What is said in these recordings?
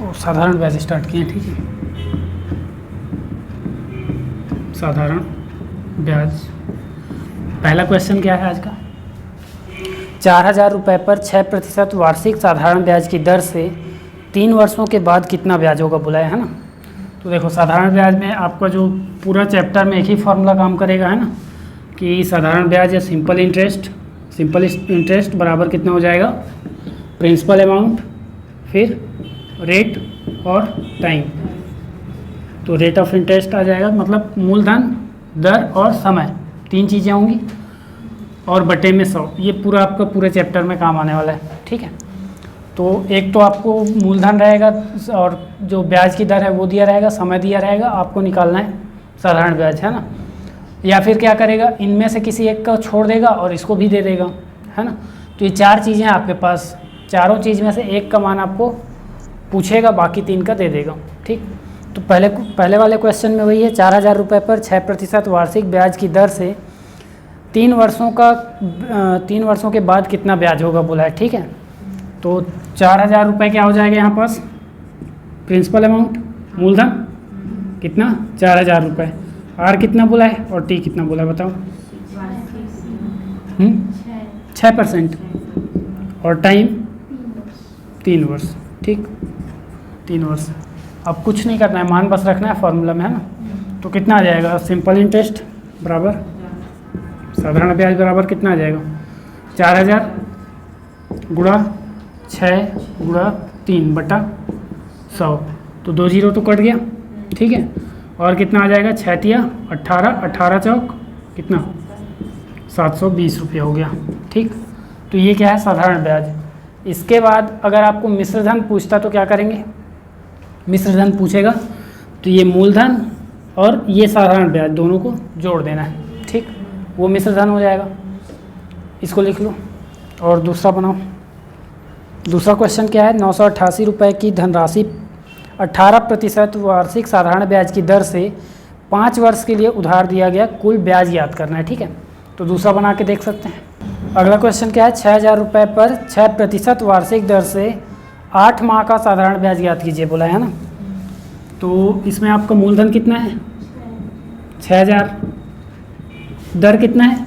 तो साधारण ब्याज स्टार्ट किए, ठीक है। साधारण ब्याज, पहला क्वेश्चन क्या है आज का? 4,000 रुपये पर 6% वार्षिक साधारण ब्याज की दर से 3 वर्षों के बाद कितना ब्याज होगा बुलाया है ना। तो देखो साधारण ब्याज में आपका जो पूरा चैप्टर में एक ही फॉर्मूला काम करेगा, है ना, कि साधारण ब्याज या सिंपल इंटरेस्ट बराबर कितना हो जाएगा, प्रिंसिपल अमाउंट फिर रेट और टाइम। तो रेट ऑफ इंटरेस्ट आ जाएगा, मतलब मूलधन, दर और समय, 3 चीज़ें होंगी, और बटे में 100। ये पूरा आपका पूरे चैप्टर में काम आने वाला है, ठीक है। तो एक तो आपको मूलधन रहेगा और जो ब्याज की दर है वो दिया रहेगा, समय दिया रहेगा, आपको निकालना है साधारण ब्याज, है ना। या फिर क्या करेगा, इनमें से किसी एक का छोड़ देगा और इसको भी दे देगा, है ना। तो ये 4 चीज़ें आपके पास, चारों चीज़ में से एक का मान आपको पूछेगा, बाकी 3 का दे देगा, ठीक। तो पहले वाले क्वेश्चन में वही है, 4,000 रुपये पर 6% वार्षिक ब्याज की दर से 3 वर्षों के बाद कितना ब्याज होगा बोला है, ठीक है। तो 4,000 रुपये क्या हो जाएगा यहाँ पास, प्रिंसिपल अमाउंट, मूलधन कितना 4,000 रुपये, आर कितना बोला है और टी कितना बोला है बताओ। 6% और टाइम 3 वर्ष, ठीक, 3 वर्ष। अब कुछ नहीं करना है, मान बस रखना है फॉर्मूला में, है ना। तो कितना आ जाएगा, सिंपल इंटरेस्ट बराबर साधारण ब्याज बराबर कितना आ जाएगा, 4,000 गुणा 6 गुणा 3 बटा 100। तो 2 जीरो तो कट गया, ठीक है। और कितना आ जाएगा, 6 तिया 18, 18 चौक कितना 720 रुपये हो गया, ठीक। तो ये क्या है, साधारण ब्याज। इसके बाद अगर आपको मिश्रधन पूछता तो क्या करेंगे, मिश्रधन पूछेगा तो ये मूलधन और ये साधारण ब्याज दोनों को जोड़ देना है, ठीक, वो मिश्रधन हो जाएगा। इसको लिख लो और दूसरा बनाओ। दूसरा क्वेश्चन क्या है, 988 रुपये की धनराशि 18% वार्षिक साधारण ब्याज की दर से 5 वर्ष के लिए उधार दिया गया, कुल ब्याज ज्ञात करना है, ठीक है। तो दूसरा बना के देख सकते हैं। अगला क्वेश्चन क्या है, 6,000 रुपये पर 6% वार्षिक दर से 8 माह का साधारण ब्याज ज्ञात कीजिए बोला है ना। तो इसमें आपका मूलधन कितना है 6,000, दर कितना है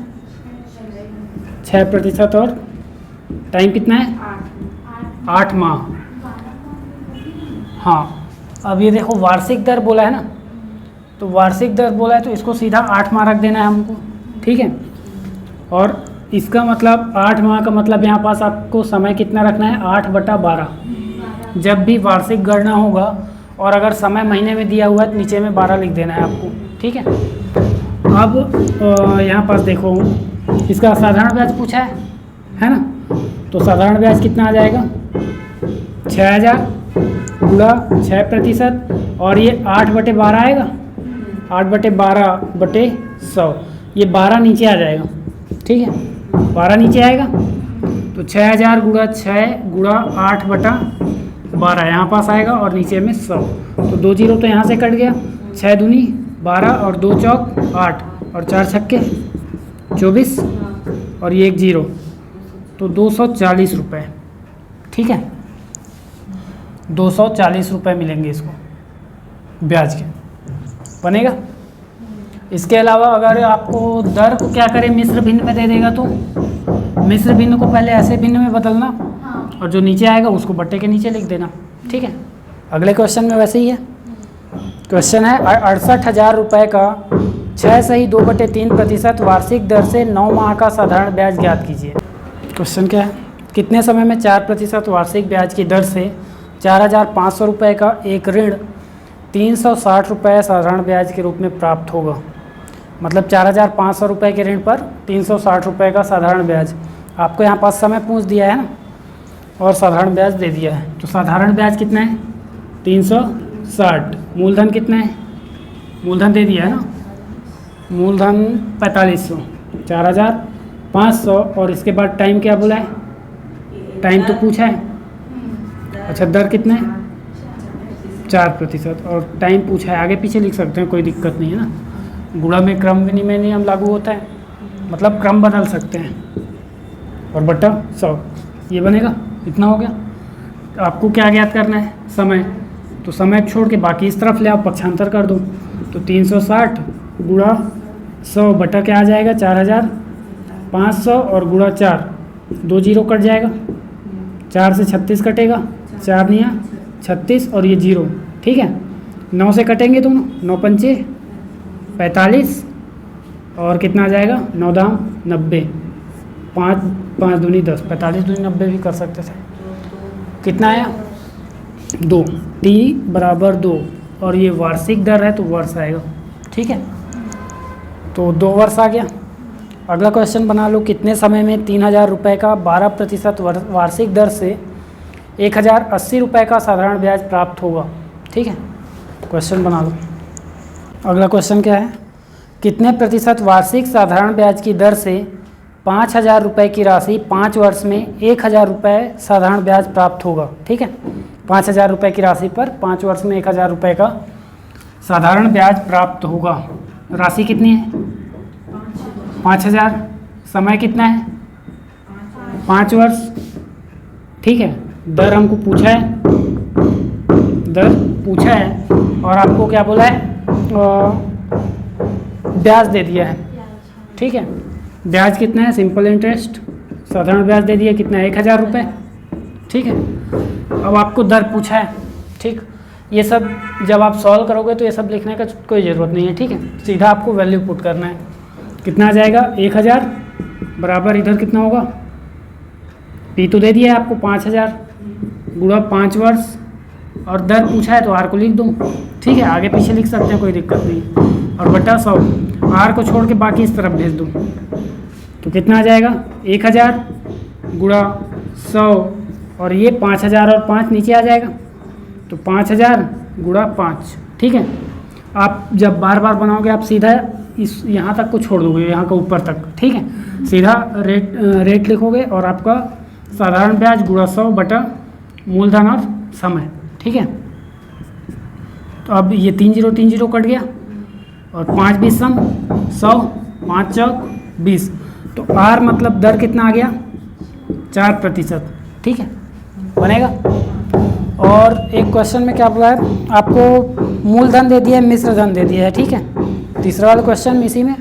6% और टाइम कितना है 8 माह। हाँ, अब ये देखो वार्षिक दर बोला है ना, तो वार्षिक दर बोला है तो इसको सीधा 8 माह रख देना है हमको, ठीक है। और इसका मतलब 8 माह का मतलब यहाँ पास आपको समय कितना रखना है, 8/12। जब भी वार्षिक गणना होगा और अगर समय महीने में दिया हुआ है तो नीचे में 12 लिख देना है आपको, ठीक है। अब यहाँ पास देखो इसका साधारण ब्याज पूछा है ना। तो साधारण ब्याज कितना आ जाएगा, 6,000 गुणा 6% और ये 8/12 आएगा, 8/12/100, ये 12 नीचे आ जाएगा, ठीक है, 12 नीचे आएगा। तो 6,000 गुणा 6 गुणा 8/12 यहाँ पास आएगा और नीचे में 100। तो 2 जीरो तो यहाँ से कट गया, 6 दूनी 12 और 2 चौक 8 और 4 छक्के 24 और ये 1 जीरो, तो 240 रुपये, ठीक है। 240 रुपये मिलेंगे इसको ब्याज के, बनेगा। इसके अलावा अगर आपको दर को क्या करें, मिश्र भिन्न में दे देगा तो मिश्र भिन्न को पहले ऐसे भिन्न में बदलना और जो नीचे आएगा उसको बट्टे के नीचे लिख देना, ठीक है। अगले क्वेश्चन में वैसे ही है। क्वेश्चन है 68,000 रुपये का 6.2/3% वार्षिक दर से 9 माह का साधारण ब्याज ज्ञात कीजिए। क्वेश्चन क्या है, कितने समय में 4% वार्षिक ब्याज की दर से 4,500 रुपये का एक ऋण 360 रुपये साधारण ब्याज के रूप में प्राप्त होगा। मतलब 4,500 रुपये के ऋण पर 360 रुपये का साधारण ब्याज। आपको यहाँ पास समय पूछ दिया है ना और साधारण ब्याज दे दिया है। तो साधारण ब्याज कितना है 360, मूलधन कितना है, मूलधन दे दिया है ना, मूलधन 4500, 4,500 और इसके बाद टाइम क्या बोला है, टाइम तो पूछा है। अच्छा, दर कितना है 4% और टाइम पूछा है, आगे पीछे लिख सकते हैं, कोई दिक्कत नहीं है ना। गुणा में क्रम विनिमय नियम लागू होता है, मतलब क्रम बदल सकते हैं। और बटा 100, ये बनेगा, इतना हो गया। आपको क्या ज्ञात करना है, समय। तो समय छोड़ के बाकी इस तरफ ले आओ, पक्षांतर कर दो। तो 360 गुणा 100 बटा क्या आ जाएगा 4500 और गुणा 4, 2 जीरो कट जाएगा, 4 से 36 कटेगा, 4 निया 36 और ये 0, ठीक है। 9 से कटेंगे दोनों, 9 पंचे 45 और कितना आ जाएगा 9 दाम 90, 5 दूनी 10, 45 दूनी 90 भी कर सकते थे। कितना आया 2, t बराबर 2 और ये वार्षिक दर है तो वर्ष आएगा, ठीक है। तो 2 वर्ष आ गया। अगला क्वेश्चन बना लो, कितने समय में 3000 रुपये का 12% वार्षिक दर से 1080 रुपये का साधारण ब्याज प्राप्त होगा, ठीक है। क्वेश्चन बना लो। अगला क्वेश्चन क्या है, कितने प्रतिशत वार्षिक साधारण ब्याज की दर से 5000 रुपये की राशि 5 वर्ष में 1000 रुपये साधारण ब्याज प्राप्त होगा, ठीक है। 5000 रुपये की राशि पर 5 वर्ष में 1000 रुपये का साधारण ब्याज प्राप्त होगा। राशि कितनी है 5000, समय कितना है 5 वर्ष, ठीक है। दर हमको पूछा है, दर पूछा है और आपको क्या बोला है ब्याज दे दिया है, ठीक है। ब्याज कितना है, सिंपल इंटरेस्ट साधारण ब्याज दे दिया, कितना है 1000 रुपये, ठीक है। अब आपको दर पूछा है, ठीक। ये सब जब आप सॉल्व करोगे तो ये सब लिखने का कोई ज़रूरत नहीं है, ठीक है। सीधा आपको वैल्यू पुट करना है। कितना आ जाएगा 1000 बराबर इधर कितना होगा, पी तो दे दिया है आपको 5000 गुणा 5 वर्ष और दर पूछा है तो आर को लिख दूँ, ठीक है। आगे पीछे लिख सकते हैं, कोई दिक्कत नहीं। और बटा 100, आर को छोड़ के बाकी इस तरफ भेज दूँ तो कितना आ जाएगा 1000 गुणा 100 और ये 5000 और 5 नीचे आ जाएगा तो 5000 गुणा 5, ठीक है। आप जब बार बार बनाओगे आप सीधा इस यहाँ तक को छोड़ दोगे, यहाँ का ऊपर तक, ठीक है। सीधा रेट लिखोगे और आपका साधारण ब्याज गुणा 100 बटा मूलधन और समय, ठीक है। तो अब ये 3 0 कट गया और 5 20 सम 100, 5 चौक 20, तो आर मतलब दर कितना आ गया 4%, ठीक है, बनेगा। और एक क्वेश्चन में क्या बोला है आपको, मूलधन दे दिया है, मिश्र धन दे दिया है, ठीक है। तीसरा वाला क्वेश्चन इसी में,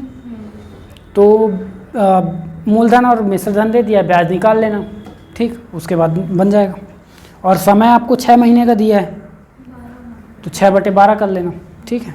तो मूलधन और मिश्र धन दे दिया है, ब्याज निकाल लेना, ठीक, उसके बाद बन जाएगा। और समय आपको 6 महीने का दिया है तो 6/12 कर लेना, ठीक है।